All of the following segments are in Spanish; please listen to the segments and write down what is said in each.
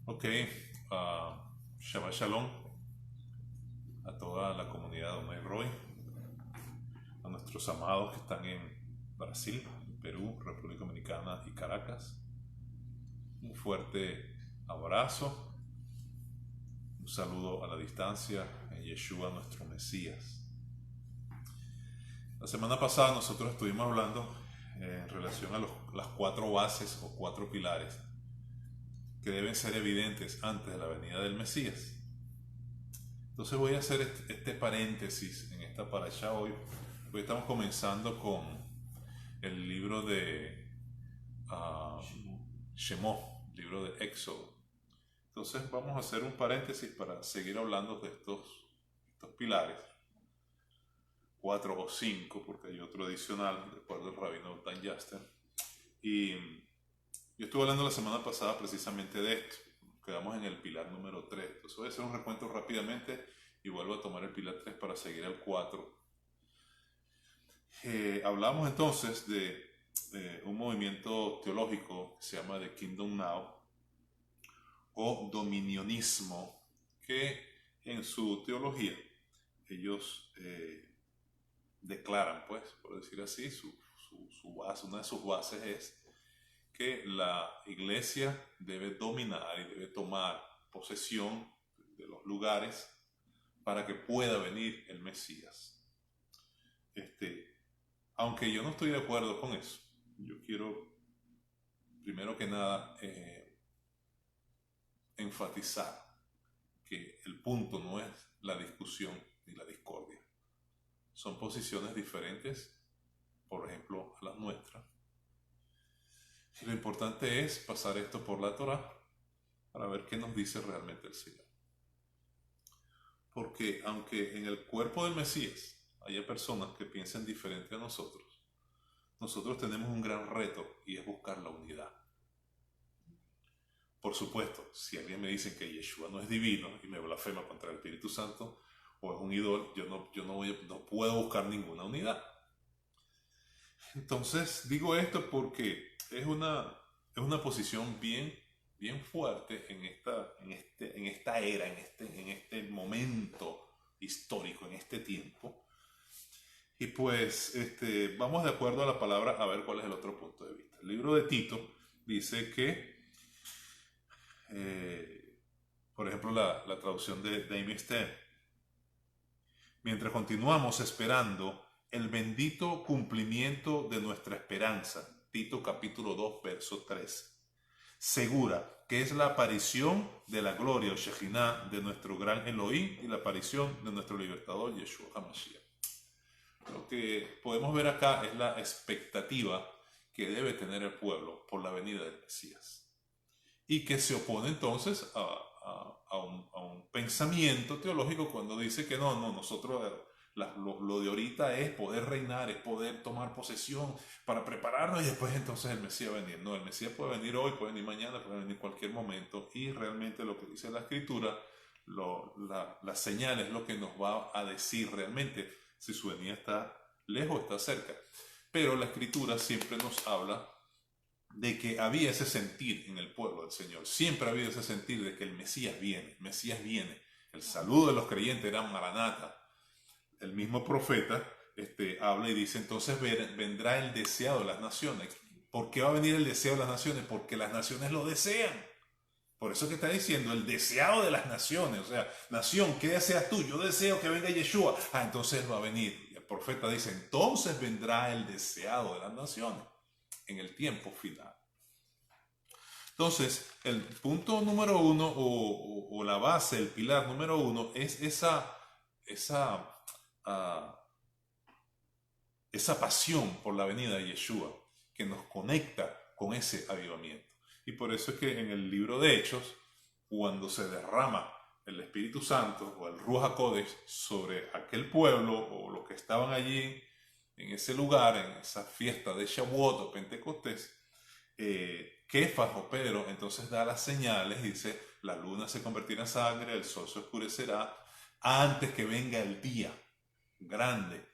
Ok, Shabbat Shalom a toda la comunidad de Omay Roy, a nuestros amados que están en Brasil, Perú, República Dominicana y Caracas. Un fuerte abrazo, un saludo a la distancia en Yeshua, nuestro Mesías. La semana pasada nosotros estuvimos hablando en relación a las cuatro bases o cuatro pilares que deben ser evidentes antes de la venida del Mesías. Entonces voy a hacer este paréntesis en esta parasha hoy. Hoy estamos comenzando con el libro de Shemot, libro de Éxodo. Entonces vamos a hacer un paréntesis para seguir hablando de estos pilares, 4 o 5, porque hay otro adicional, de acuerdo al rabino Dan Yaster. Y yo estuve hablando la semana pasada precisamente de esto. Quedamos en el pilar número 3. Entonces voy a hacer un recuento rápidamente y vuelvo a tomar el pilar 3 para seguir al 4. Hablamos entonces de un movimiento teológico que se llama The Kingdom Now o dominionismo, que en su teología ellos declaran, pues, por decir así, su base, una de sus bases es que la iglesia debe dominar y debe tomar posesión de los lugares para que pueda venir el Mesías. Aunque yo no estoy de acuerdo con eso, yo quiero primero que nada enfatizar que el punto no es la discusión ni la discordia. Son posiciones diferentes, por ejemplo, a las nuestras. Y lo importante es pasar esto por la Torá para ver qué nos dice realmente el Señor. Porque aunque en el cuerpo del Mesías haya personas que piensen diferente a nosotros tenemos un gran reto y es buscar la unidad. Por supuesto, si alguien me dice que Yeshua no es divino y me blasfema contra el Espíritu Santo o es un ídolo, yo no puedo buscar ninguna unidad. Entonces digo esto porque es una posición bien fuerte en esta era, en este momento histórico, en este tiempo. Y pues vamos de acuerdo a la palabra a ver cuál es el otro punto de vista. El libro de Tito dice que, por ejemplo, la traducción de Damien Stem, mientras continuamos esperando el bendito cumplimiento de nuestra esperanza, Tito capítulo 2, verso 13, segura que es la aparición de la gloria o Shejinah de nuestro gran Elohim y la aparición de nuestro libertador Yeshua HaMashiach. Lo que podemos ver acá es la expectativa que debe tener el pueblo por la venida del Mesías y que se opone entonces a un pensamiento teológico cuando dice que nosotros lo de ahorita es poder reinar, es poder tomar posesión para prepararnos y después entonces el Mesías va a venir. No, el Mesías puede venir hoy, puede venir mañana, puede venir en cualquier momento, y realmente lo que dice la Escritura, la señal es lo que nos va a decir realmente si su venida está lejos o está cerca. Pero la Escritura siempre nos habla de que había ese sentir en el pueblo del Señor. Siempre ha habido ese sentir de que el Mesías viene. El saludo de los creyentes era Maranata. El mismo profeta habla y dice, entonces vendrá el deseado de las naciones. ¿Por qué va a venir el deseo de las naciones? Porque las naciones lo desean. Por eso que está diciendo el deseado de las naciones. O sea, nación, ¿qué deseas tú? Yo deseo que venga Yeshua. Entonces él va a venir. Y el profeta dice, entonces vendrá el deseado de las naciones en el tiempo final. Entonces, el punto número 1 o la base, el pilar número 1 es esa pasión por la venida de Yeshua que nos conecta con ese avivamiento. Y por eso es que en el libro de Hechos, cuando se derrama el Espíritu Santo o el Ruach HaKodesh sobre aquel pueblo o los que estaban allí en ese lugar, en esa fiesta de Shavuot o Pentecostés, Kefas o Pedro entonces da las señales y dice, la luna se convertirá en sangre, el sol se oscurecerá antes que venga el día grande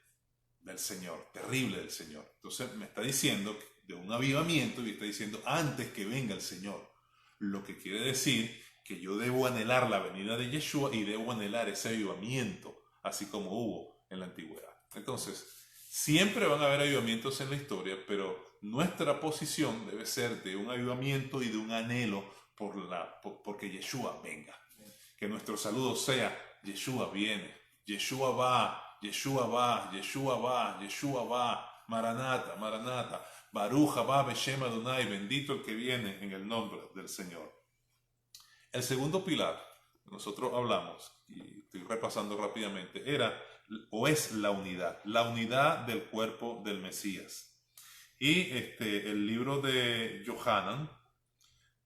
del Señor, terrible del Señor. Entonces me está diciendo de un avivamiento y está diciendo antes que venga el Señor. Lo que quiere decir que yo debo anhelar la venida de Yeshua y debo anhelar ese avivamiento, así como hubo en la antigüedad. Entonces, siempre van a haber avivamientos en la historia, pero nuestra posición debe ser de un avivamiento y de un anhelo porque Yeshua venga. Que nuestro saludo sea: Yeshua viene, Yeshua va, Yeshua va, Yeshua va, Yeshua va, Maranata, Maranata, Baruch haba Beshem Adonai, bendito el que viene en el nombre del Señor. El segundo pilar que nosotros hablamos, y estoy repasando rápidamente, es la unidad del cuerpo del Mesías. Y el libro de Yohanan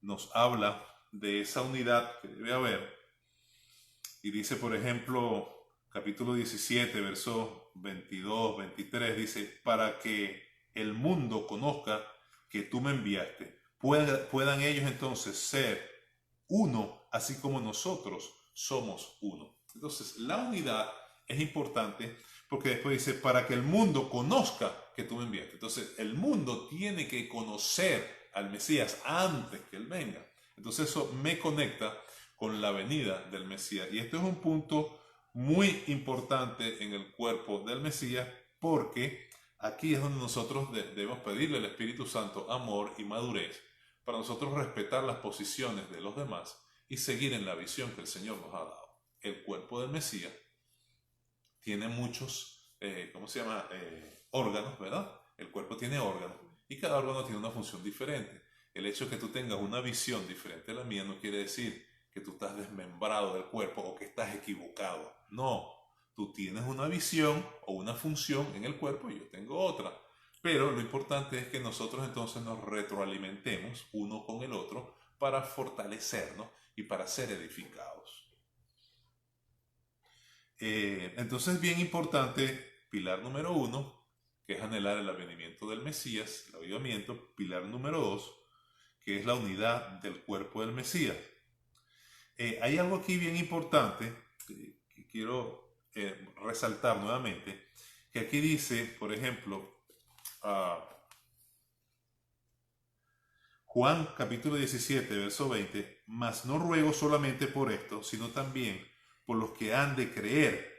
nos habla de esa unidad que debe haber. Y dice, por ejemplo, capítulo 17, versos 22, 23, dice: para que el mundo conozca que tú me enviaste, puedan ellos entonces ser uno, así como nosotros somos uno. Entonces, la unidad es importante porque después dice: para que el mundo conozca que tú me enviaste. Entonces, el mundo tiene que conocer al Mesías antes que Él venga. Entonces, eso me conecta con la venida del Mesías. Y esto es un punto muy importante en el cuerpo del Mesías, porque aquí es donde nosotros debemos pedirle al Espíritu Santo amor y madurez para nosotros respetar las posiciones de los demás y seguir en la visión que el Señor nos ha dado. El cuerpo del Mesías tiene muchos, órganos, ¿verdad? El cuerpo tiene órganos y cada órgano tiene una función diferente. El hecho de que tú tengas una visión diferente a la mía no quiere decir que tú estás desmembrado del cuerpo o que estás equivocado. No, tú tienes una visión o una función en el cuerpo y yo tengo otra. Pero lo importante es que nosotros entonces nos retroalimentemos uno con el otro para fortalecernos y para ser edificados. Entonces, bien importante, pilar número 1, que es anhelar el advenimiento del Mesías, el avivamiento. Pilar número 2, que es la unidad del cuerpo del Mesías. Hay algo aquí bien importante que quiero resaltar nuevamente, que aquí dice, por ejemplo, Juan capítulo 17, verso 20: mas no ruego solamente por esto, sino también por los que han de creer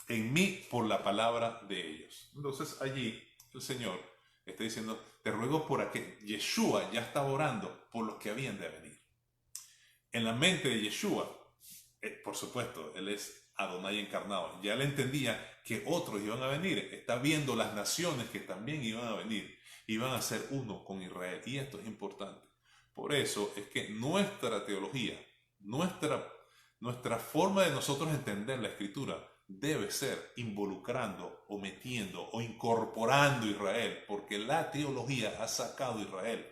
en mí por la palabra de ellos. Entonces allí el Señor está diciendo: te ruego por aquel. Yeshua ya estaba orando por los que habían de venir. En la mente de Yeshua, por supuesto, Él es Adonai encarnado. Ya Él entendía que otros iban a venir. Está viendo las naciones que también iban a venir. Iban a ser uno con Israel. Y esto es importante. Por eso es que nuestra teología, nuestra forma de nosotros entender la Escritura debe ser involucrando o metiendo o incorporando Israel. Porque la teología ha sacado a Israel.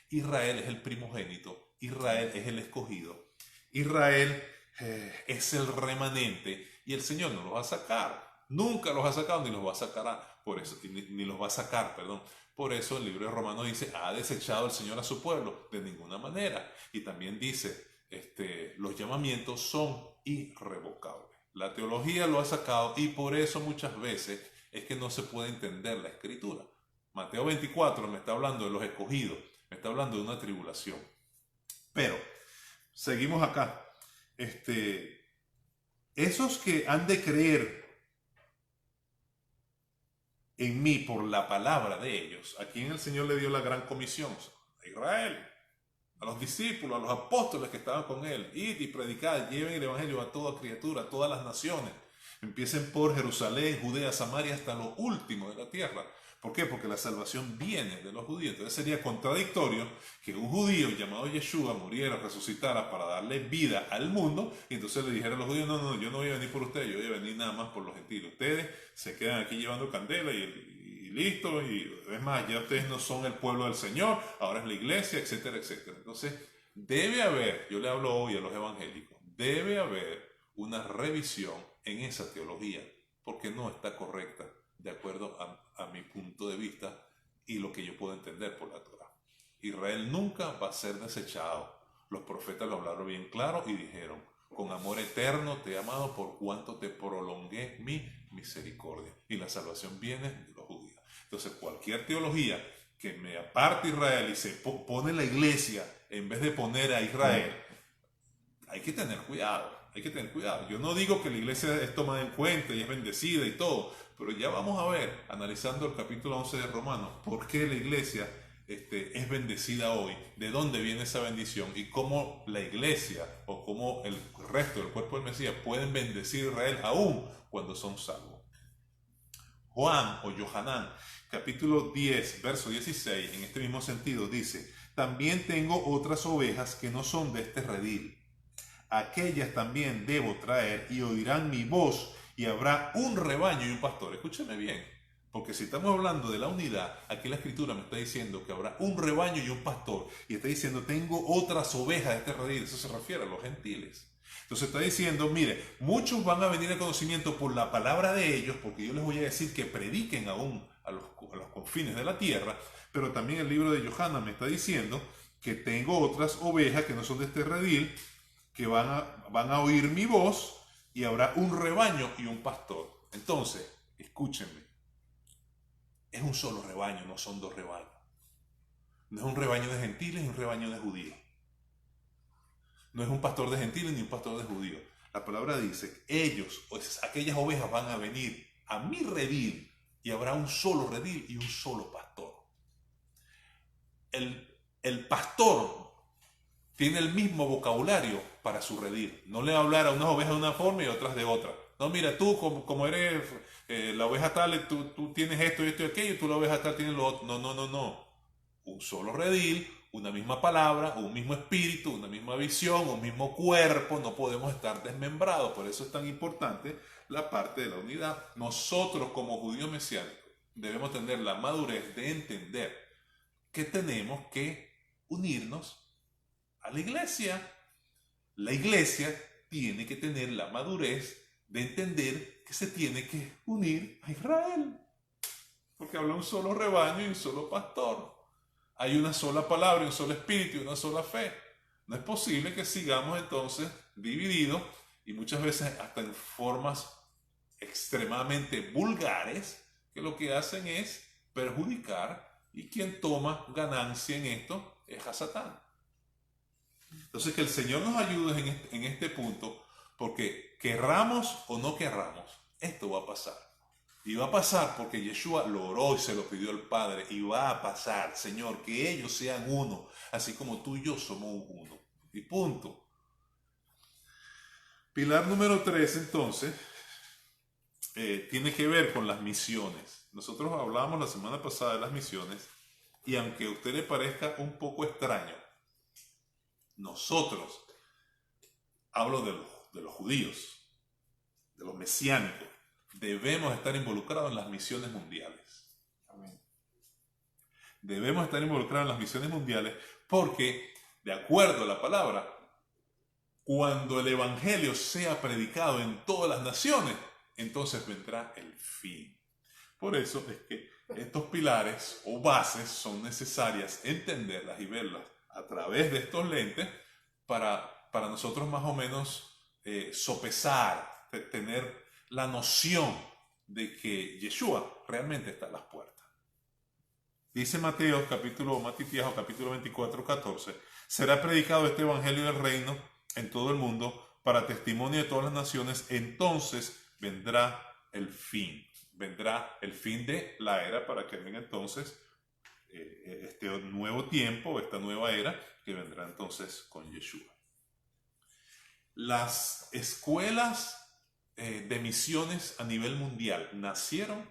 Israel es el primogénito. Israel es el escogido. Israel es el remanente y el Señor no los va a sacar. Nunca los ha sacado ni los va a sacar. Por eso, ni los va a sacar, perdón. Por eso el libro de Romanos dice: ha desechado el Señor a su pueblo. De ninguna manera. Y también dice, los llamamientos son irrevocables. La teología lo ha sacado y por eso muchas veces es que no se puede entender la Escritura. Mateo 24 me está hablando de los escogidos. Me está hablando de una tribulación. Pero, seguimos acá. Esos que han de creer en mí por la palabra de ellos, a quien el Señor le dio la gran comisión: a Israel, a los discípulos, a los apóstoles que estaban con él: id y predicad, lleven el evangelio a toda criatura, a todas las naciones. Empiecen por Jerusalén, Judea, Samaria, hasta lo último de la tierra. ¿Por qué? Porque la salvación viene de los judíos. Entonces sería contradictorio que un judío llamado Yeshua muriera, resucitara para darle vida al mundo, y entonces le dijera a los judíos: no, yo no voy a venir por ustedes, yo voy a venir nada más por los gentiles. Ustedes se quedan aquí llevando candela y listo, y es más, ya ustedes no son el pueblo del Señor, ahora es la iglesia, etcétera, etcétera. Entonces debe haber, yo le hablo hoy a los evangélicos, debe haber una revisión en esa teología, porque no está correcta de acuerdo a mi punto de vista y lo que yo puedo entender por la Torá. Israel nunca va a ser desechado. Los profetas lo hablaron bien claro y dijeron: con amor eterno te he amado por cuanto te prolongué mi misericordia. Y la salvación viene de los judíos. Entonces cualquier teología que me aparte Israel y se pone la iglesia en vez de poner a Israel, hay que tener cuidado, hay que tener cuidado. Yo no digo que la iglesia es tomada en cuenta y es bendecida y todo, pero ya vamos a ver, analizando el capítulo 11 de Romanos, por qué la iglesia es bendecida hoy, de dónde viene esa bendición y cómo la iglesia o cómo el resto del cuerpo del Mesías pueden bendecir a Israel aún cuando son salvos. Juan o Yohanan, capítulo 10, verso 16, en este mismo sentido dice: también tengo otras ovejas que no son de este redil. Aquellas también debo traer y oirán mi voz, y habrá un rebaño y un pastor. Escúcheme bien, porque si estamos hablando de la unidad, aquí la escritura me está diciendo que habrá un rebaño y un pastor, y está diciendo tengo otras ovejas de este redil. Eso se refiere a los gentiles. Entonces está diciendo, mire, muchos van a venir al conocimiento por la palabra de ellos, porque yo les voy a decir que prediquen aún a los confines de la tierra, pero también el libro de Yohanan me está diciendo que tengo otras ovejas que no son de este redil, que van a oír mi voz, y habrá un rebaño y un pastor. Entonces, escúchenme, es un solo rebaño, no son dos rebaños. No es un rebaño de gentiles y un rebaño de judíos. No es un pastor de gentiles ni un pastor de judíos. La palabra dice, ellos, aquellas ovejas van a venir a mi redil, y habrá un solo redil y un solo pastor. El pastor tiene el mismo vocabulario para su redil. No le va a hablar a unas ovejas de una forma y a otras de otra. No, mira, tú como eres la oveja tal, tú tienes esto y esto y aquello, y tú la oveja tal tienes lo otro. No. Un solo redil, una misma palabra, un mismo espíritu, una misma visión, un mismo cuerpo. No podemos estar desmembrados. Por eso es tan importante la parte de la unidad. Nosotros como judíos mesiánicos debemos tener la madurez de entender que tenemos que unirnos a la iglesia. La iglesia tiene que tener la madurez de entender que se tiene que unir a Israel, porque habla un solo rebaño y un solo pastor. Hay una sola palabra, un solo espíritu y una sola fe. No es posible que sigamos entonces divididos, y muchas veces hasta en formas extremadamente vulgares, que lo que hacen es perjudicar, y quien toma ganancia en esto es a Satán. Entonces, que el Señor nos ayude en este punto, porque querramos o no querramos, esto va a pasar. Y va a pasar porque Yeshua lo oró y se lo pidió al Padre, y va a pasar, Señor, que ellos sean uno, así como tú y yo somos uno. Y punto. Pilar número 3, entonces, tiene que ver con las misiones. Nosotros hablamos la semana pasada de las misiones, y aunque a usted le parezca un poco extraño, nosotros, hablo de los judíos, de los mesiánicos, debemos estar involucrados en las misiones mundiales. Amén. Debemos estar involucrados en las misiones mundiales porque, de acuerdo a la palabra, cuando el evangelio sea predicado en todas las naciones, entonces vendrá el fin. Por eso es que estos pilares o bases son necesarias entenderlas y verlas a través de estos lentes para nosotros más o menos sopesar, tener la noción de que Yeshua realmente está a las puertas. Dice Mateo capítulo 24, 14, será predicado este evangelio del reino en todo el mundo para testimonio de todas las naciones, entonces vendrá el fin. Vendrá el fin de la era para que venga entonces este nuevo tiempo, esta nueva era que vendrá entonces con Yeshua. Las escuelas de misiones a nivel mundial nacieron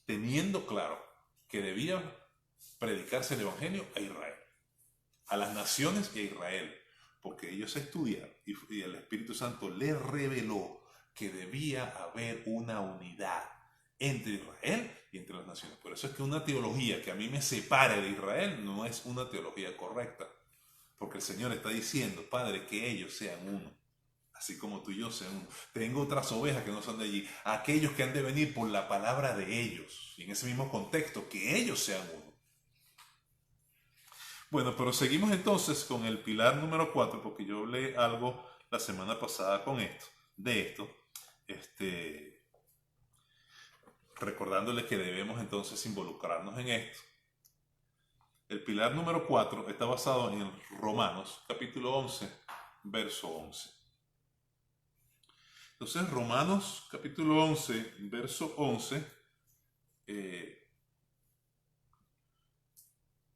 teniendo claro que debía predicarse el evangelio a Israel, a las naciones y a Israel, porque ellos estudiaron y el Espíritu Santo les reveló que debía haber una unidad entre Israel y entre las naciones. Por eso es que una teología que a mí me separe de Israel no es una teología correcta, porque el Señor está diciendo, Padre, que ellos sean uno, así como tú y yo sean uno. Tengo otras ovejas que no son de allí, aquellos que han de venir por la palabra de ellos, y en ese mismo contexto, que ellos sean uno. Bueno, pero seguimos entonces con el pilar número 4, porque yo hablé algo la semana pasada de esto, recordándoles que debemos entonces involucrarnos en esto. El pilar número 4 está basado en Romanos capítulo 11, verso 11. Entonces, Romanos capítulo 11, verso 11,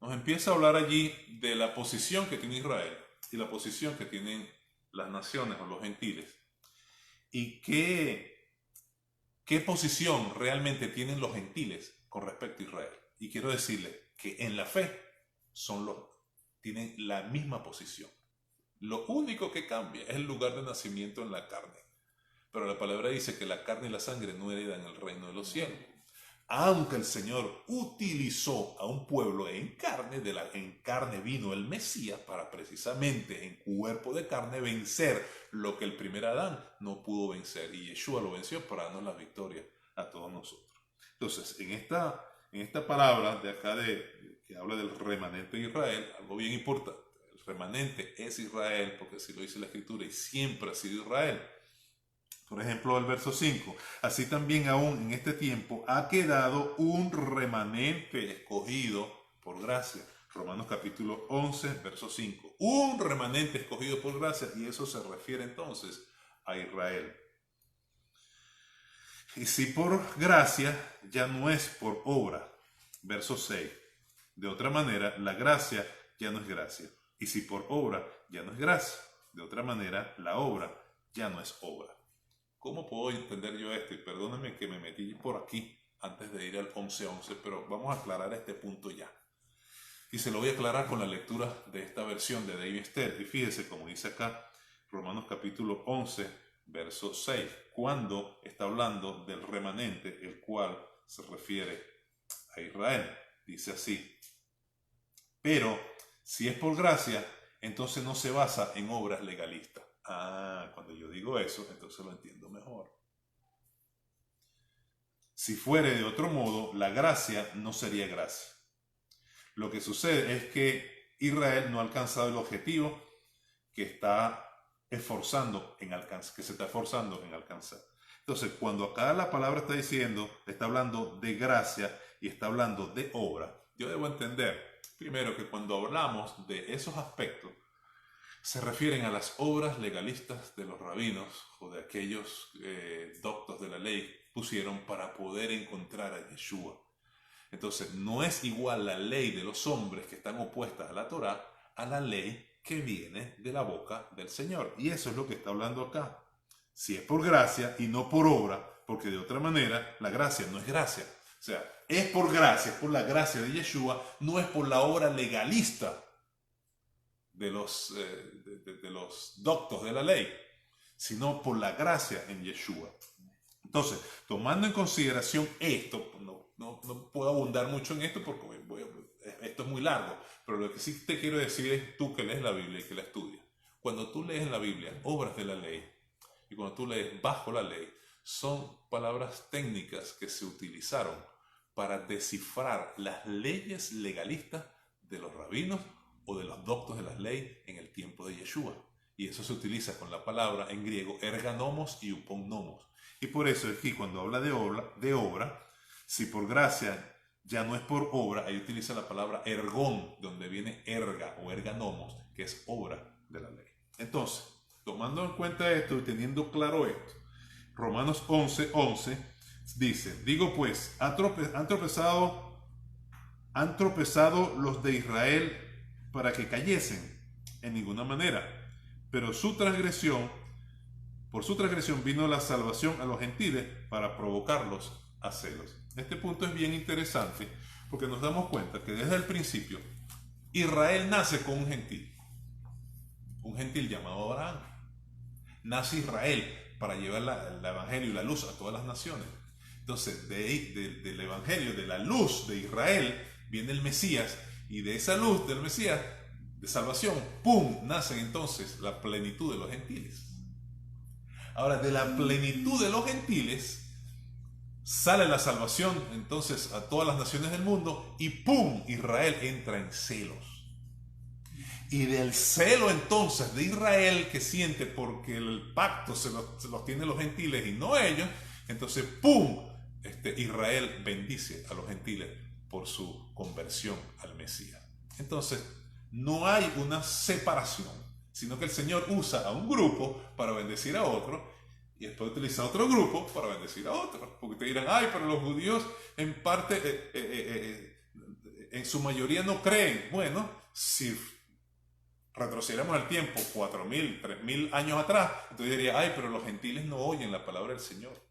nos empieza a hablar allí de la posición que tiene Israel y la posición que tienen las naciones o los gentiles. Y qué posición realmente tienen los gentiles con respecto a Israel. Y quiero decirles que en la fe tienen la misma posición. Lo único que cambia es el lugar de nacimiento en la carne. Pero la palabra dice que la carne y la sangre no heredan el reino de los cielos. Aunque el Señor utilizó a un pueblo en carne, en carne vino el Mesías para precisamente en cuerpo de carne vencer lo que el primer Adán no pudo vencer. Y Yeshua lo venció para darnos la victoria a todos nosotros. Entonces, en esta palabra de acá que habla del remanente de Israel, algo bien importante. El remanente es Israel, porque así lo dice la Escritura, y siempre ha sido Israel. Por ejemplo, el verso 5. Así también aún en este tiempo ha quedado un remanente escogido por gracia. Romanos capítulo 11, verso 5. Un remanente escogido por gracia, y eso se refiere entonces a Israel. Y si por gracia, ya no es por obra. Verso 6. De otra manera, la gracia ya no es gracia. Y si por obra, ya no es gracia. De otra manera, la obra ya no es obra. ¿Cómo puedo entender yo esto? Y perdónenme que me metí por aquí antes de ir al 11:11, pero vamos a aclarar este punto ya. Y se lo voy a aclarar con la lectura de esta versión de David Esther. Y fíjese, como dice acá, Romanos capítulo 11, verso 6, cuando está hablando del remanente, el cual se refiere a Israel. Dice así: pero si es por gracia, entonces no se basa en obras legalistas. Cuando yo digo eso, entonces lo entiendo mejor. Si fuere de otro modo, la gracia no sería gracia. Lo que sucede es que Israel no ha alcanzado el objetivo que se está esforzando en alcanzar. Entonces, cuando acá la palabra está hablando de gracia y está hablando de obra, yo debo entender, primero, que cuando hablamos de esos aspectos, se refieren a las obras legalistas de los rabinos o de aquellos doctos de la ley pusieron para poder encontrar a Yeshua. Entonces, no es igual la ley de los hombres que están opuestas a la Torá a la ley que viene de la boca del Señor. Y eso es lo que está hablando acá. Si es por gracia y no por obra, porque de otra manera la gracia no es gracia. O sea, es por gracia, es por la gracia de Yeshua, no es por la obra legalista de los doctos de la ley, sino por la gracia en Yeshua. Entonces, tomando en consideración esto, no puedo abundar mucho en esto porque esto es muy largo, pero lo que sí te quiero decir es, tú que lees la Biblia y que la estudias, cuando tú lees en la Biblia obras de la ley y cuando tú lees bajo la ley, son palabras técnicas que se utilizaron para descifrar las leyes legalistas de los rabinos o de los doctos de la ley en el tiempo de Yeshua. Y eso se utiliza con la palabra en griego erganomos y uponnomos. Y por eso es que cuando habla de obra, si por gracia ya no es por obra, ahí utiliza la palabra ergón, donde viene erga o erganomos, que es obra de la ley. Entonces, tomando en cuenta esto y teniendo claro esto, Romanos 11:11 dice: digo pues, han tropezado los de Israel para que cayesen, en ninguna manera, pero por su transgresión vino la salvación a los gentiles para provocarlos a celos. Este punto es bien interesante porque nos damos cuenta que desde el principio Israel nace con un gentil llamado Abraham. Nace Israel para llevar el evangelio y la luz a todas las naciones. Entonces, del evangelio, de la luz de Israel, viene el Mesías, y de esa luz del Mesías, de salvación, ¡pum!, nacen entonces la plenitud de los gentiles. Ahora, de la plenitud de los gentiles sale la salvación entonces a todas las naciones del mundo, y ¡pum!, Israel entra en celos. Y del celo entonces de Israel que siente porque el pacto se los tienen los gentiles y no ellos, entonces ¡pum!, Israel bendice a los gentiles por su conversión al Mesías. Entonces, no hay una separación, sino que el Señor usa a un grupo para bendecir a otro y después utiliza a otro grupo para bendecir a otro. Porque te dirán, ay, pero los judíos en parte, en su mayoría no creen. Bueno, si retrocediéramos el tiempo 4.000, 3.000 años atrás, entonces diría, ay, pero los gentiles no oyen la palabra del Señor.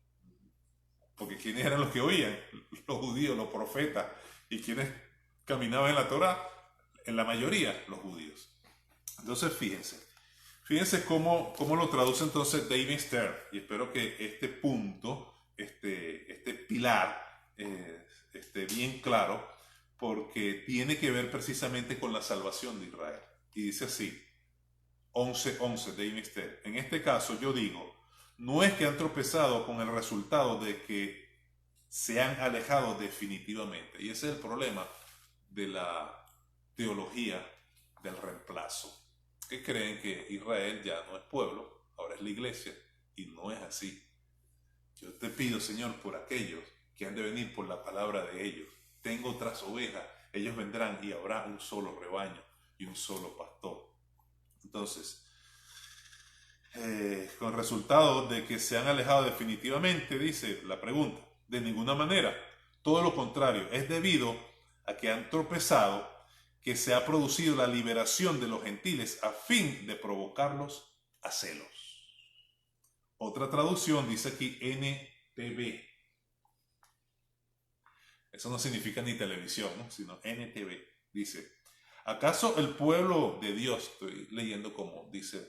Porque ¿quiénes eran los que oían? Los judíos, los profetas. ¿Y quiénes caminaban en la Torá? En la mayoría, los judíos. Entonces, fíjense cómo lo traduce entonces David Stern. Y espero que este punto, este pilar, esté bien claro, porque tiene que ver precisamente con la salvación de Israel. Y dice así, 11:11, David Stern. En este caso yo digo, no es que han tropezado con el resultado de que se han alejado definitivamente. Y ese es el problema de la teología del reemplazo, que creen que Israel ya no es pueblo, ahora es la iglesia, y no es así. Yo te pido, Señor, por aquellos que han de venir por la palabra de ellos. Tengo otras ovejas, ellos vendrán y habrá un solo rebaño y un solo pastor. Entonces, con resultado de que se han alejado definitivamente, dice la pregunta, de ninguna manera. Todo lo contrario, es debido a que han tropezado que se ha producido la liberación de los gentiles a fin de provocarlos a celos. Otra traducción dice aquí NTV. Eso no significa ni televisión, ¿no? Sino NTV. Dice, ¿acaso el pueblo de Dios, estoy leyendo como dice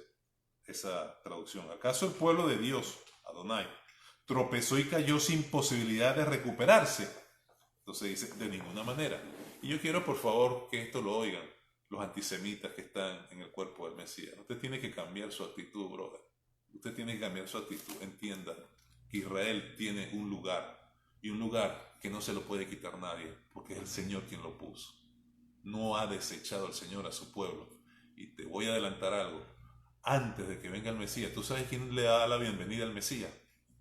esa traducción, ¿acaso el pueblo de Dios, Adonai, tropezó y cayó sin posibilidad de recuperarse? Entonces dice, de ninguna manera. Y yo quiero, por favor, que esto lo oigan los antisemitas que están en el cuerpo del Mesías. Usted tiene que cambiar su actitud, brother. Usted tiene que cambiar su actitud. Entienda que Israel tiene un lugar, y un lugar que no se lo puede quitar nadie, porque es el Señor quien lo puso. No ha desechado el Señor a su pueblo. Y te voy a adelantar algo. Antes de que venga el Mesías, ¿tú sabes quién le da la bienvenida al Mesías?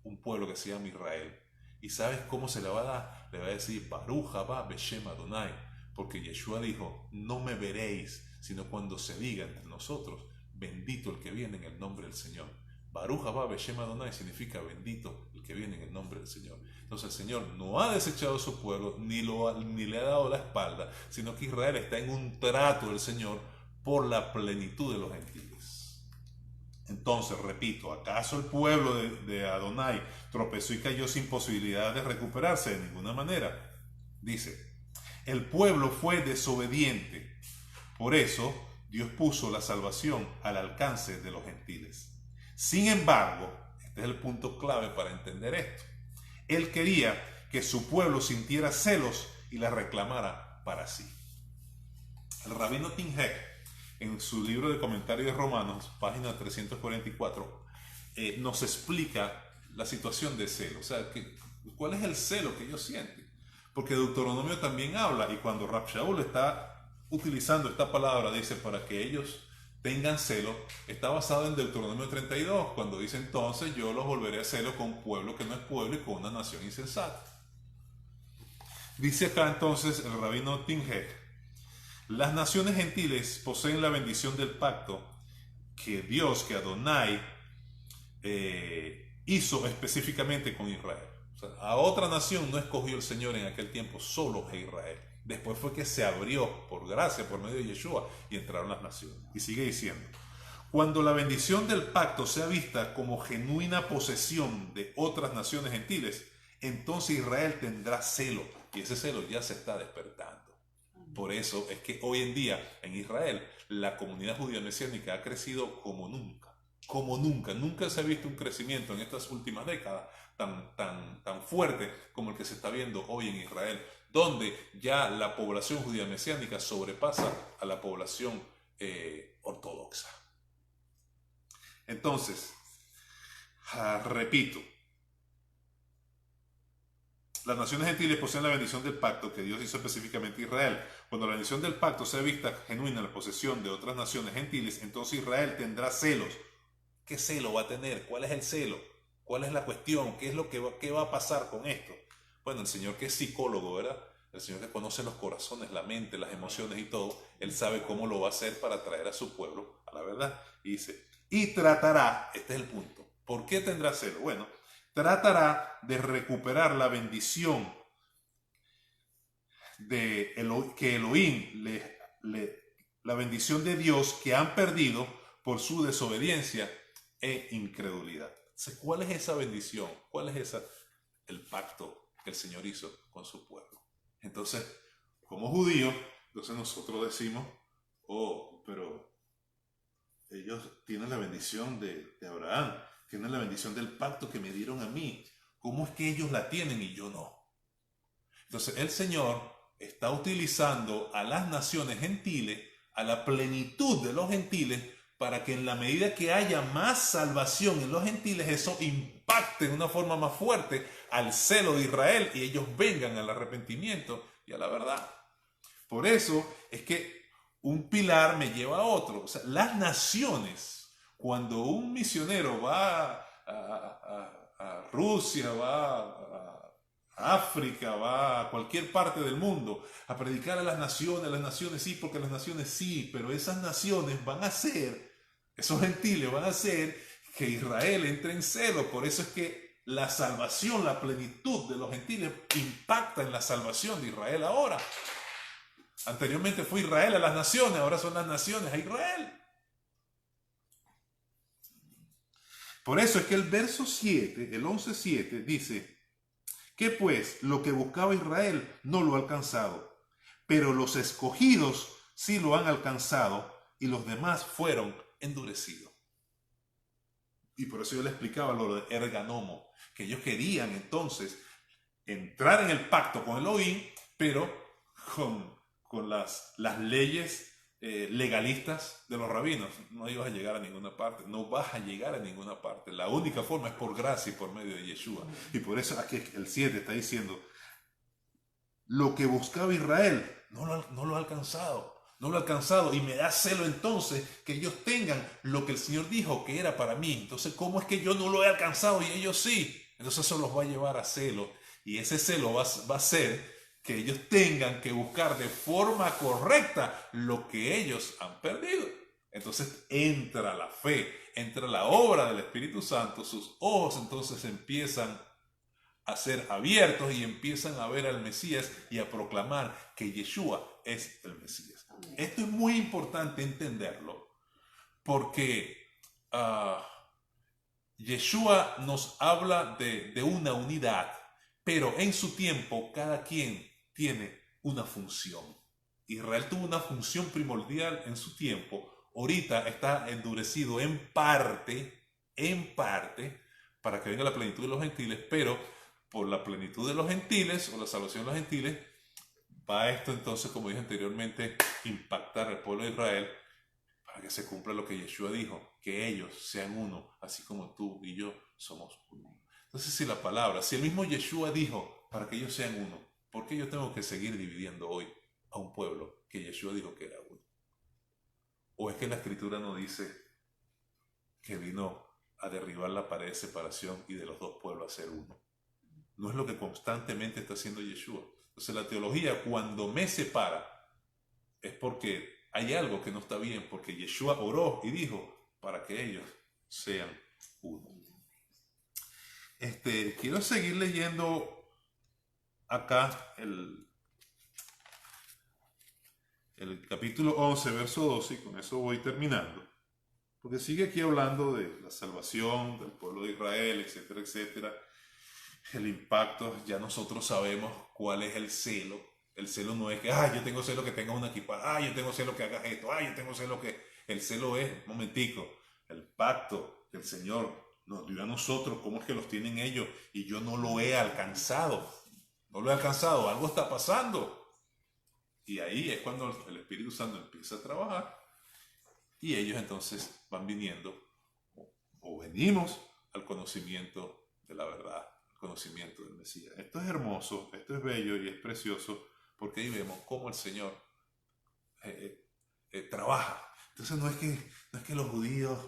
Un pueblo que se llama Israel. ¿Y sabes cómo se le va a dar? Le va a decir, Baruch haba Beshem Adonai, porque Yeshua dijo, no me veréis, sino cuando se diga entre nosotros, bendito el que viene en el nombre del Señor. Baruch haba Beshem Adonai significa bendito el que viene en el nombre del Señor. Entonces el Señor no ha desechado a su pueblo, ni le ha dado la espalda, sino que Israel está en un trato del Señor por la plenitud de los gentiles. Entonces, repito, ¿acaso el pueblo de Adonai tropezó y cayó sin posibilidad de recuperarse? De ninguna manera. Dice, el pueblo fue desobediente. Por eso, Dios puso la salvación al alcance de los gentiles. Sin embargo, este es el punto clave para entender esto. Él quería que su pueblo sintiera celos y la reclamara para sí. El rabino Tim Heck, en su libro de comentarios de Romanos, página 344, nos explica la situación de celo. O sea, ¿cuál es el celo que ellos sienten? Porque Deuteronomio también habla, y cuando Rab Shaul está utilizando esta palabra, dice, para que ellos tengan celo, está basado en Deuteronomio 32, cuando dice entonces, yo los volveré a celo con un pueblo que no es pueblo y con una nación insensata. Dice acá entonces el rabino Tim Heck, las naciones gentiles poseen la bendición del pacto que Dios, que Adonai, hizo específicamente con Israel. O sea, a otra nación no escogió el Señor en aquel tiempo, solo a Israel. Después fue que se abrió por gracia, por medio de Yeshua, y entraron las naciones. Y sigue diciendo, cuando la bendición del pacto sea vista como genuina posesión de otras naciones gentiles, entonces Israel tendrá celo, y ese celo ya se está despertando. Por eso es que hoy en día en Israel la comunidad judía mesiánica ha crecido como nunca. Como nunca. Nunca se ha visto un crecimiento en estas últimas décadas tan fuerte como el que se está viendo hoy en Israel, donde ya la población judía mesiánica sobrepasa a la población ortodoxa. Entonces, repito, las naciones gentiles poseen la bendición del pacto que Dios hizo específicamente a Israel. Cuando la bendición del pacto sea vista genuina en la posesión de otras naciones gentiles, entonces Israel tendrá celos. ¿Qué celo va a tener? ¿Cuál es el celo? ¿Cuál es la cuestión? ¿Qué va a pasar con esto? Bueno, el Señor que es psicólogo, ¿verdad? El Señor que conoce los corazones, la mente, las emociones y todo, Él sabe cómo lo va a hacer para traer a su pueblo a la verdad. Y dice, y tratará, este es el punto. ¿Por qué tendrá celo? Bueno, tratará de recuperar la bendición que Elohim la bendición de Dios que han perdido por su desobediencia e incredulidad. Entonces, ¿cuál es esa bendición? ¿Cuál es el pacto que el Señor hizo con su pueblo? Entonces, como judíos, entonces nosotros decimos, oh, pero ellos tienen la bendición de Abraham, tienen la bendición del pacto que me dieron a mí. ¿Cómo es que ellos la tienen y yo no? Entonces el Señor está utilizando a las naciones gentiles, a la plenitud de los gentiles, para que en la medida que haya más salvación en los gentiles, eso impacte de una forma más fuerte al celo de Israel y ellos vengan al arrepentimiento y a la verdad. Por eso es que un pilar me lleva a otro. O sea, las naciones, cuando un misionero va a Rusia, va a África, va a cualquier parte del mundo a predicar a las naciones sí, porque las naciones sí, pero esas naciones van a hacer, esos gentiles van a hacer que Israel entre en celo. Por eso es que la salvación, la plenitud de los gentiles impacta en la salvación de Israel ahora. Anteriormente fue Israel a las naciones, ahora son las naciones a Israel. Por eso es que el verso 7, el 11:7 dice que pues lo que buscaba Israel no lo ha alcanzado, pero los escogidos sí lo han alcanzado y los demás fueron endurecidos. Y por eso yo le explicaba lo de erganomo, que ellos querían entonces entrar en el pacto con Elohim, pero con las leyes legalistas de los rabinos. No ibas a llegar a ninguna parte, no vas a llegar a ninguna parte. La única forma es por gracia y por medio de Yeshua. Y por eso aquí el 7 está diciendo, lo que buscaba Israel no lo ha alcanzado. No lo ha alcanzado y me da celo entonces que ellos tengan lo que el Señor dijo que era para mí. Entonces, ¿cómo es que yo no lo he alcanzado y ellos sí? Entonces eso los va a llevar a celo y ese celo va a ser que ellos tengan que buscar de forma correcta lo que ellos han perdido. Entonces entra la fe, entra la obra del Espíritu Santo, sus ojos entonces empiezan a ser abiertos y empiezan a ver al Mesías y a proclamar que Yeshua es el Mesías. Esto es muy importante entenderlo porque Yeshua nos habla de una unidad, pero en su tiempo cada quien tiene una función. Israel tuvo una función primordial en su tiempo, ahorita está endurecido en parte, para que venga la plenitud de los gentiles, pero por la plenitud de los gentiles o la salvación de los gentiles, va esto entonces, como dije anteriormente, impactar al pueblo de Israel para que se cumpla lo que Yeshua dijo, que ellos sean uno, así como tú y yo somos uno. Entonces, si el mismo Yeshua dijo para que ellos sean uno, ¿por qué yo tengo que seguir dividiendo hoy a un pueblo que Yeshua dijo que era uno? ¿O es que la Escritura no dice que vino a derribar la pared de separación y de los dos pueblos a ser uno? No es lo que constantemente está haciendo Yeshua. Entonces la teología cuando me separa es porque hay algo que no está bien, porque Yeshua oró y dijo para que ellos sean uno. Quiero seguir leyendo acá el capítulo 11, verso 12, y con eso voy terminando. Porque sigue aquí hablando de la salvación del pueblo de Israel, etcétera, etcétera. El impacto, ya nosotros sabemos cuál es el celo. El celo no es que, yo tengo celo que tengas una equipa, yo tengo celo que hagas esto, yo tengo celo que... El celo es, momentico, el pacto que el Señor nos dio a nosotros, cómo es que los tienen ellos y yo no lo he alcanzado. No lo he alcanzado, algo está pasando. Y ahí es cuando el Espíritu Santo empieza a trabajar y ellos entonces van viniendo o venimos al conocimiento de la verdad, al conocimiento del Mesías. Esto es hermoso, esto es bello y es precioso porque ahí vemos cómo el Señor trabaja. Entonces no es que los judíos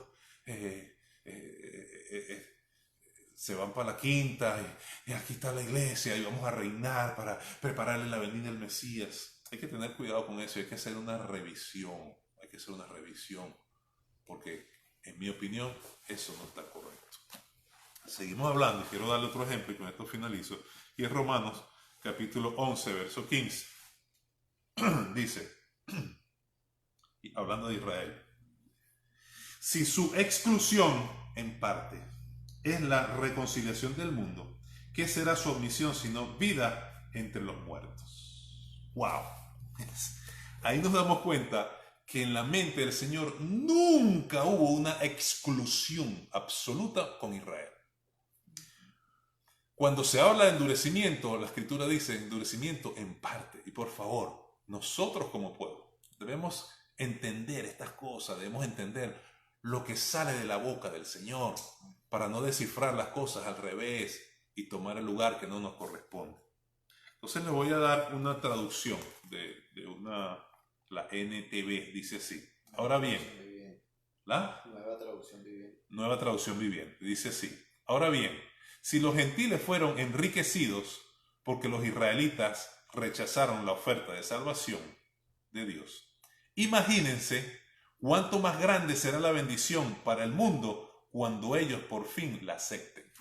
se van para la quinta y aquí está la iglesia y vamos a reinar para prepararle la venida del Mesías. Hay que tener cuidado con eso, hay que hacer una revisión, porque En mi opinión, eso no está correcto. Seguimos hablando, y quiero darle otro ejemplo y con esto finalizo, y es Romanos capítulo 11, verso 15. Dice, hablando de Israel, si su exclusión en parte es la reconciliación del mundo, ¿qué será su admisión sino vida entre los muertos? ¡Wow! Ahí nos damos cuenta que en la mente del Señor nunca hubo una exclusión absoluta con Israel. Cuando se habla de endurecimiento, la Escritura dice endurecimiento en parte. Y por favor, nosotros como pueblo debemos entender estas cosas, debemos entender lo que sale de la boca del Señor para no descifrar las cosas al revés y tomar el lugar que no nos corresponde. Entonces les voy a dar una traducción de la NTV, dice así. Ahora bien, ¿la? Nueva traducción viviente, dice así. Ahora bien, si los gentiles fueron enriquecidos porque los israelitas rechazaron la oferta de salvación de Dios, imagínense cuánto más grande será la bendición para el mundo cuando ellos por fin la acepten.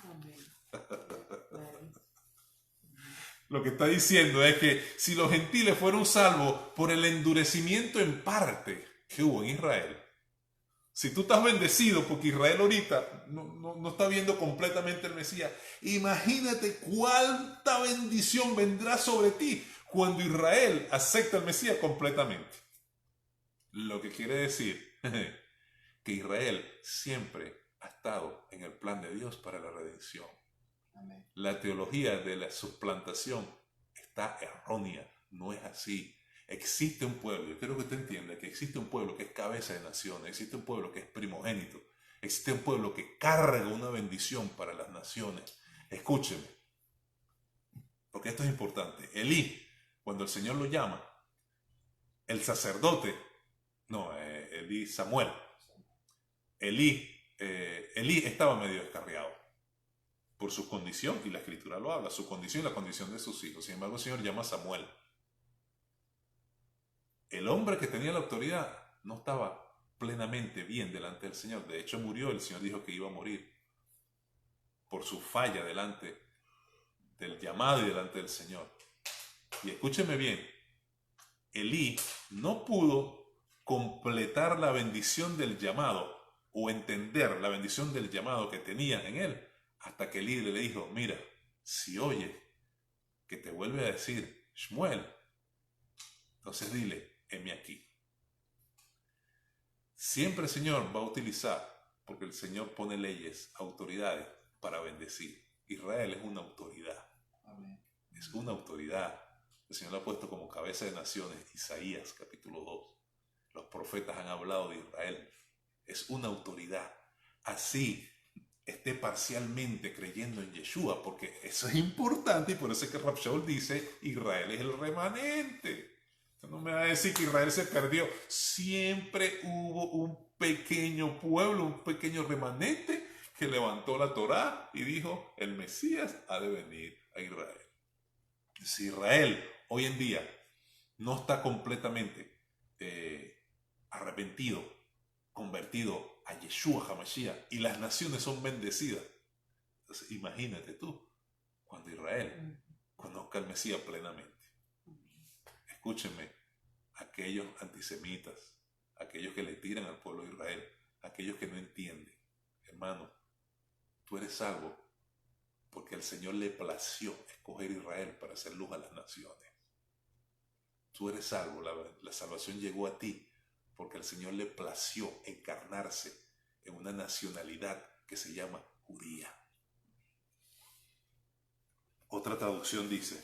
Lo que está diciendo es que si los gentiles fueron salvos por el endurecimiento en parte que hubo en Israel, si tú estás bendecido porque Israel ahorita no está viendo completamente el Mesías, imagínate cuánta bendición vendrá sobre ti cuando Israel acepta el Mesías completamente. Lo que quiere decir que Israel siempre ha estado en el plan de Dios para la redención. Amén. La teología de la suplantación está errónea, no es así. Existe un pueblo, yo quiero que usted entienda que existe un pueblo que es cabeza de naciones, existe un pueblo que es primogénito, existe un pueblo que carga una bendición para las naciones. Escúcheme, porque esto es importante. Elí, cuando el Señor lo llama, el sacerdote, Elí estaba medio descarriado por su condición, y la Escritura lo habla, su condición y la condición de sus hijos. Sin embargo, el Señor llama a Samuel. El hombre que tenía la autoridad no estaba plenamente bien delante del Señor. De hecho, murió. El Señor dijo que iba a morir por su falla delante del llamado y delante del Señor. Y escúcheme bien, Elí no pudo completar la bendición del llamado o entender la bendición del llamado que tenía en él hasta que Elí le dijo, mira, si oye que te vuelve a decir Shmuel, entonces dile, heme aquí. Siempre el Señor va a utilizar, porque el Señor pone leyes, autoridades para bendecir. Israel es una autoridad. Amén. Es una autoridad. El Señor lo ha puesto como cabeza de naciones. Isaías capítulo 2. Los profetas han hablado de Israel. Es una autoridad. Así esté parcialmente creyendo en Yeshua, porque eso es importante y por eso es que Rab Shaul dice, Israel es el remanente. No me va a decir que Israel se perdió. Siempre hubo un pequeño pueblo, un pequeño remanente que levantó la Torá y dijo, el Mesías ha de venir a Israel. Si Israel hoy en día no está completamente arrepentido, convertido a Yeshua HaMashiach y las naciones son bendecidas, entonces imagínate tú cuando Israel conozca al Mesías plenamente. Escúchenme, aquellos antisemitas, aquellos que le tiran al pueblo de Israel, aquellos que no entienden, hermano, tú eres salvo porque el Señor le plació escoger Israel para hacer luz a las naciones. Tú eres salvo, la salvación llegó a ti porque el Señor le plació encarnarse en una nacionalidad que se llama judía. Otra traducción dice,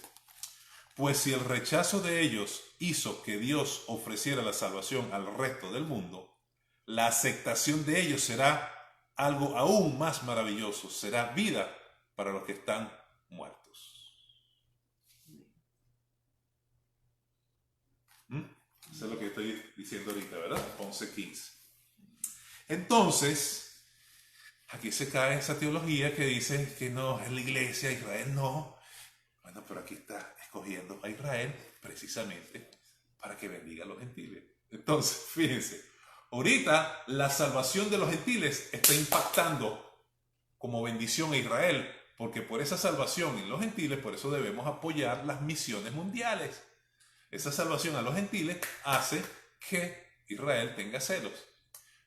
pues si el rechazo de ellos hizo que Dios ofreciera la salvación al resto del mundo, la aceptación de ellos será algo aún más maravilloso, será vida para los que están muertos. Eso es lo que estoy diciendo ahorita, ¿verdad? 11:15. Entonces, aquí se cae esa teología que dice que no, es la iglesia, Israel no. Bueno, pero aquí está escogiendo a Israel precisamente para que bendiga a los gentiles. Entonces, fíjense, Ahorita la salvación de los gentiles está impactando como bendición a Israel, porque por esa salvación en los gentiles, por eso debemos apoyar las misiones mundiales. Esa salvación a los gentiles hace que Israel tenga celos.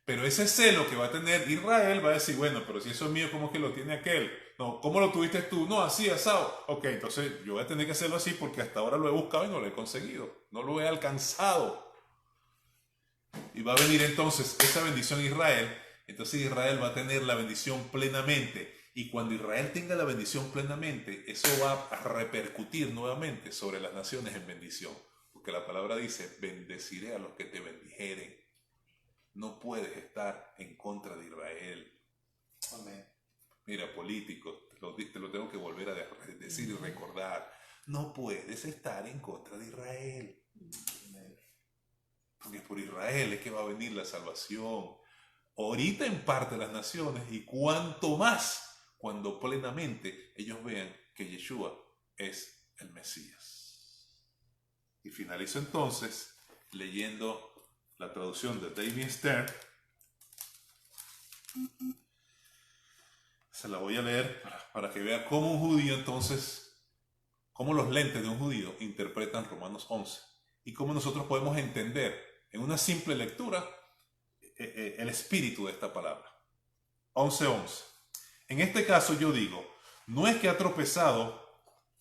Pero ese celo que va a tener Israel va a decir, bueno, pero si eso es mío, ¿cómo es que lo tiene aquel? No, ¿cómo lo tuviste tú? No, así, asado. Ok, entonces yo voy a tener que hacerlo así porque hasta ahora lo he buscado y no lo he conseguido. No lo he alcanzado. Y va a venir entonces esa bendición a Israel. Entonces Israel va a tener la bendición plenamente. Y cuando Israel tenga la bendición plenamente, eso va a repercutir nuevamente sobre las naciones en bendición. Porque la palabra dice, bendeciré a los que te bendijeren. No puedes estar en contra de Israel. Amén. Mira, políticos, te lo tengo que volver a decir y recordar. No puedes estar en contra de Israel. Porque por Israel es que va a venir la salvación. Ahorita en parte las naciones y cuanto más cuando plenamente ellos vean que Yeshua es el Mesías. Y finalizo entonces leyendo la traducción de David Stern. Se la voy a leer para que vea cómo un judío entonces, cómo los lentes de un judío interpretan Romanos 11 y cómo nosotros podemos entender en una simple lectura el espíritu de esta palabra. 11:11. En este caso yo digo, no es que ha tropezado,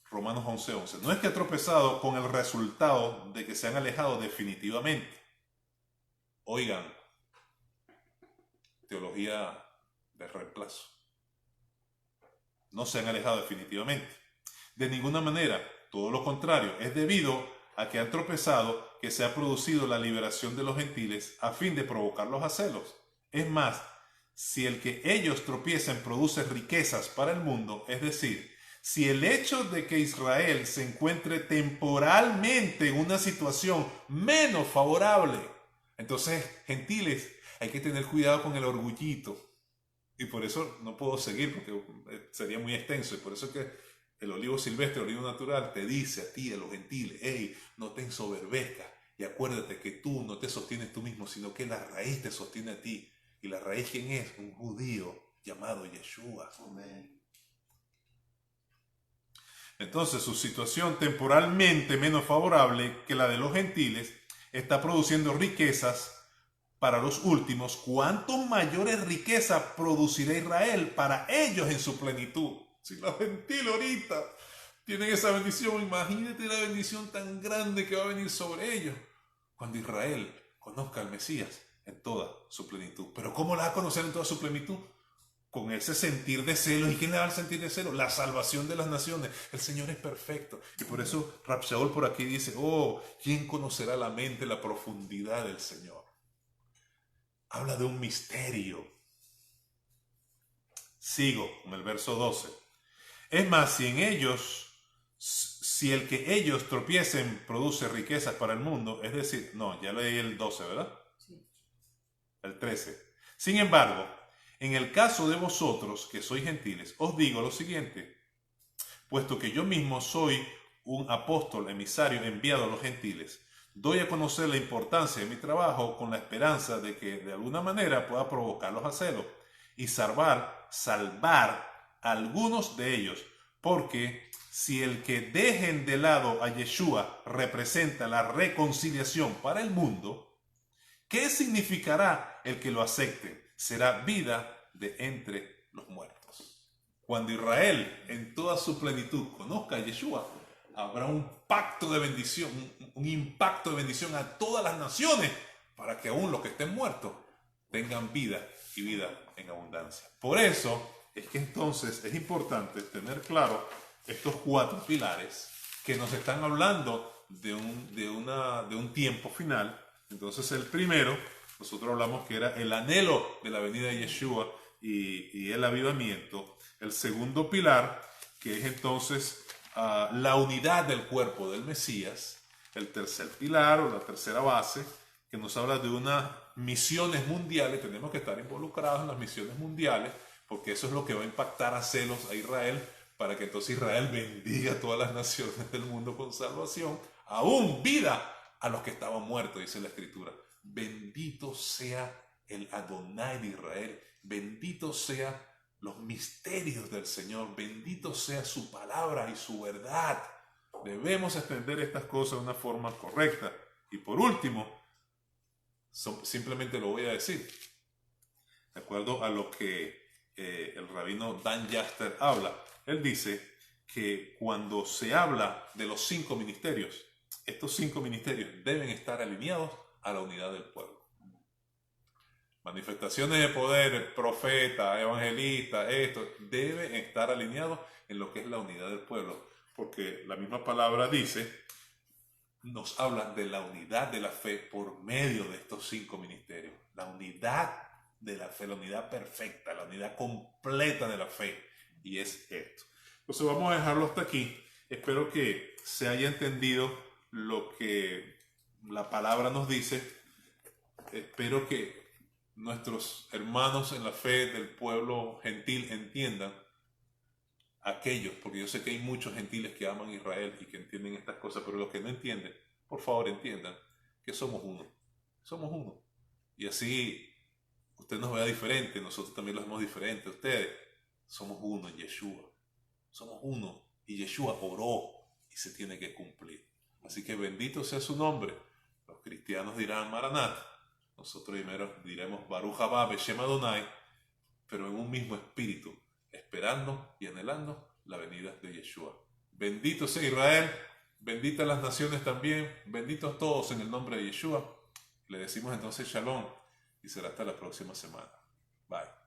Romanos 11:11, no es que ha tropezado con el resultado de que se han alejado definitivamente. Oigan, teología de reemplazo. No se han alejado definitivamente. De ninguna manera, todo lo contrario, es debido a que han tropezado que se ha producido la liberación de los gentiles a fin de provocarlos a celos. Es más, si el que ellos tropiecen produce riquezas para el mundo, es decir, si el hecho de que Israel se encuentre temporalmente en una situación menos favorable, entonces, gentiles, hay que tener cuidado con el orgullito. Y por eso no puedo seguir porque sería muy extenso. Y por eso es que el olivo silvestre, el olivo natural, te dice a ti, a los gentiles, hey, no te ensoberbezcas. Y acuérdate que tú no te sostienes tú mismo, sino que la raíz te sostiene a ti. ¿Y la raíz quién es? Un judío llamado Yeshua. Amén. Entonces su situación temporalmente menos favorable que la de los gentiles está produciendo riquezas para los últimos. ¿Cuánto mayores riquezas producirá Israel para ellos en su plenitud? Si los gentiles ahorita tienen esa bendición, imagínate la bendición tan grande que va a venir sobre ellos cuando Israel conozca al Mesías en toda su plenitud. Pero ¿cómo la va a conocer en toda su plenitud? Con ese sentir de celos. ¿Y quién le va a sentir de celos? La salvación de las naciones. El Señor es perfecto. Y por eso Rab Shaul por aquí dice, oh, ¿quién conocerá la mente, la profundidad del Señor? Habla de un misterio. Sigo con el verso 12. Es más, si el que ellos tropiecen produce riquezas para el mundo, es decir, no, ya leí el 12, ¿verdad? Sí. El 13. Sin embargo, en el caso de vosotros, que sois gentiles, os digo lo siguiente, puesto que yo mismo soy un apóstol emisario enviado a los gentiles, doy a conocer la importancia de mi trabajo con la esperanza de que de alguna manera pueda provocarlos a celo y salvar a algunos de ellos, porque si el que dejen de lado a Yeshua representa la reconciliación para el mundo, ¿qué significará el que lo acepte? Será vida de entre los muertos. Cuando Israel en toda su plenitud conozca a Yeshua, habrá un pacto de bendición, un impacto de bendición a todas las naciones para que aún los que estén muertos tengan vida y vida en abundancia. Por eso es que entonces es importante tener claro estos 4 pilares que nos están hablando de un tiempo final. Entonces el primero, nosotros hablamos que era el anhelo de la venida de Yeshua y el avivamiento. El segundo pilar, que es entonces la unidad del cuerpo del Mesías. El tercer pilar o la tercera base, que nos habla de unas misiones mundiales. Tenemos que estar involucrados en las misiones mundiales, porque eso es lo que va a impactar a celos a Israel, para que entonces Israel bendiga a todas las naciones del mundo con salvación, aún vida a los que estaban muertos, dice la Escritura. bendito sea el Adonai de Israel, bendito sea los misterios del Señor, bendito sea su palabra y su verdad. Debemos extender estas cosas de una forma correcta. Y por último, simplemente lo voy a decir, de acuerdo a lo que el rabino Dan Jaster habla. Él dice que cuando se habla de los 5 ministerios, estos 5 ministerios deben estar alineados a la unidad del pueblo. Manifestaciones de poder, profeta, evangelista, esto, deben estar alineados en lo que es la unidad del pueblo. Porque la misma palabra dice, nos habla de la unidad de la fe por medio de estos 5 ministerios. La unidad de la fe, la unidad perfecta, la unidad completa de la fe. Y es esto. Entonces vamos a dejarlo hasta aquí. Espero que se haya entendido lo que la palabra nos dice. Espero que nuestros hermanos en la fe del pueblo gentil entiendan aquellos, porque yo sé que hay muchos gentiles que aman a Israel y que entienden estas cosas, pero los que no entienden, por favor entiendan que somos uno. Somos uno. Y así usted nos vea diferente, nosotros también los vemos diferente. Ustedes somos uno en Yeshua. Somos uno y Yeshua oró y se tiene que cumplir. Así que bendito sea su nombre. Los cristianos dirán Maranat. Nosotros primero diremos Baruch Haba Beshem Adonai, pero en un mismo espíritu, esperando y anhelando la venida de Yeshua. Bendito sea Israel, benditas las naciones también, benditos todos en el nombre de Yeshua. Le decimos entonces Shalom y será hasta la próxima semana. Bye.